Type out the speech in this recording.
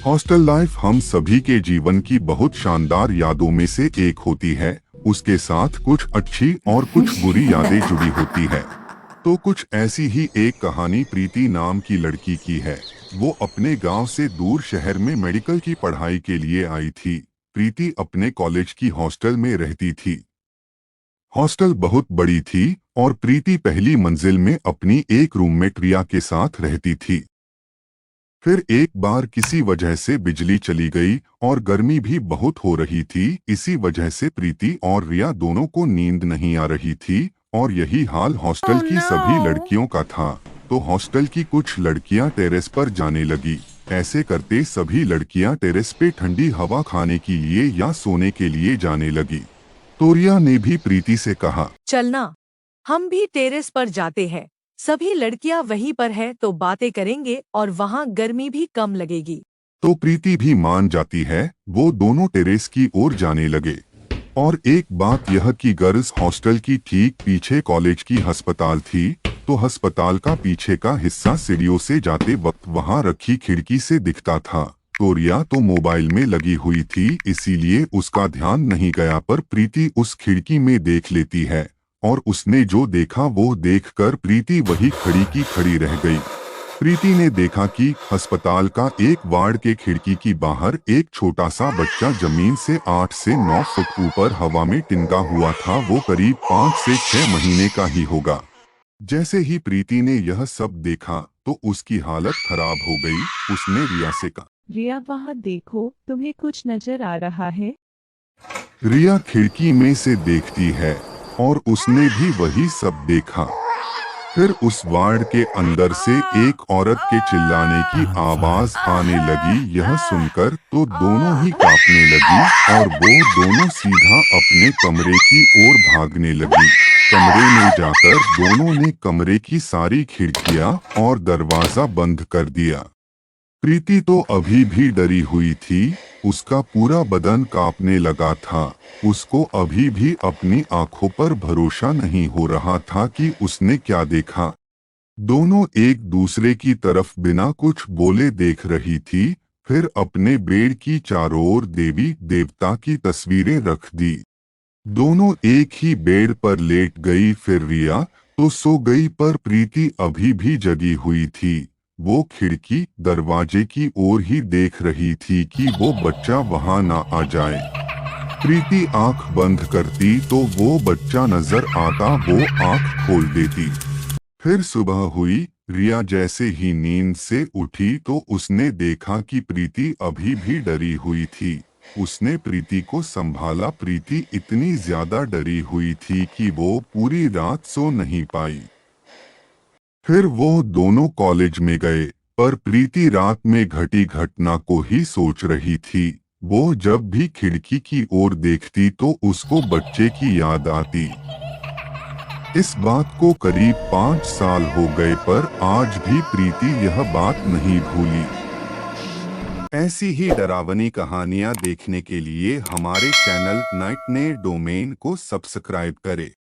Hostel life हम सभी के जीवन की बहुत शानदार यादों में से एक होती है। उसके साथ कुछ अच्छी और कुछ बुरी यादें जुड़ी होती है। तो कुछ ऐसी ही एक कहानी प्रीति नाम की लड़की की है। वो अपने गांव से दूर शहर में मेडिकल की पढ़ाई के लिए आई थी। प्रीति अपने कॉलेज की हॉस्टल में रहती थी। हॉस्टल बहुत बड़ी थी और प्रीति पहली मंजिल में अपनी एक रूममेट रिया के साथ रहती थी। फिर एक बार किसी वजह से बिजली चली गई और गर्मी भी बहुत हो रही थी। इसी वजह से प्रीति और रिया दोनों को नींद नहीं आ रही थी और यही हाल हॉस्टल की सभी लड़कियों का था। तो हॉस्टल की कुछ लड़कियां टेरेस पर जाने लगी। ऐसे करते सभी लड़कियां टेरेस पे ठंडी हवा खाने के लिए या सोने के लिए जाने लगी। तो रिया ने भी प्रीति से कहा, चलना, हम भी टेरेस पर जाते हैं। सभी लड़कियां वहीं पर है तो बातें करेंगे और वहां गर्मी भी कम लगेगी। तो प्रीति भी मान जाती है। वो दोनों टेरेस की ओर जाने लगे। और एक बात यह कि गर्ल्स हॉस्टल की ठीक पीछे कॉलेज की अस्पताल थी। तो अस्पताल का पीछे का हिस्सा सीढ़ियों से जाते वक्त वहां रखी खिड़की से दिखता था। तो रिया तो मोबाइल में लगी हुई थी, इसीलिए उसका ध्यान नहीं गया, पर प्रीति उस खिड़की में देख लेती है। और उसने जो देखा वो देखकर प्रीति वही खड़ी की खड़ी रह गई। प्रीति ने देखा कि अस्पताल का एक वार्ड के खिड़की की बाहर एक छोटा सा बच्चा जमीन से 8 से 9 फुट ऊपर हवा में टिंगा हुआ था। वो करीब 5 से 6 महीने का ही होगा। जैसे ही प्रीति ने यह सब देखा तो उसकी हालत खराब हो गई। उसने रिया से कहा, रिया वहाँ देखो, तुम्हें कुछ नजर आ रहा है? रिया खिड़की में से देखती है और उसने भी वही सब देखा। फिर उस वार्ड के अंदर से एक औरत के चिल्लाने की आवाज आने लगी। यह सुनकर तो दोनों ही कांपने लगी और वो दोनों सीधा अपने कमरे की ओर भागने लगी। कमरे में जाकर दोनों ने कमरे की सारी खिड़कियां और दरवाजा बंद कर दिया। प्रीति तो अभी भी डरी हुई थी। उसका पूरा बदन कांपने लगा था। उसको अभी भी अपनी आंखों पर भरोसा नहीं हो रहा था कि उसने क्या देखा। दोनों एक दूसरे की तरफ बिना कुछ बोले देख रही थी। फिर अपने बेड की चारों ओर देवी देवता की तस्वीरें रख दी। दोनों एक ही बेड पर लेट गई। फिर रिया तो सो गई, पर प्रीति अभी भी जगी हुई थी। वो खिड़की दरवाजे की ओर ही देख रही थी कि वो बच्चा वहां ना आ जाए। प्रीति आंख बंद करती तो वो बच्चा नजर आता। वो आंख खोल देती। फिर सुबह हुई। रिया जैसे ही नींद से उठी तो उसने देखा कि प्रीति अभी भी डरी हुई थी। उसने प्रीति को संभाला। प्रीति इतनी ज्यादा डरी हुई थी कि वो पूरी रात सो नहीं पाई। फिर वो दोनों कॉलेज में गए, पर प्रीति रात में घटी घटना को ही सोच रही थी। वो जब भी खिड़की की ओर देखती तो उसको बच्चे की याद आती। इस बात को करीब 5 साल हो गए, पर आज भी प्रीति यह बात नहीं भूली। ऐसी ही डरावनी कहानियां देखने के लिए हमारे चैनल नाइटमेयर डोमेन को सब्सक्राइब करें।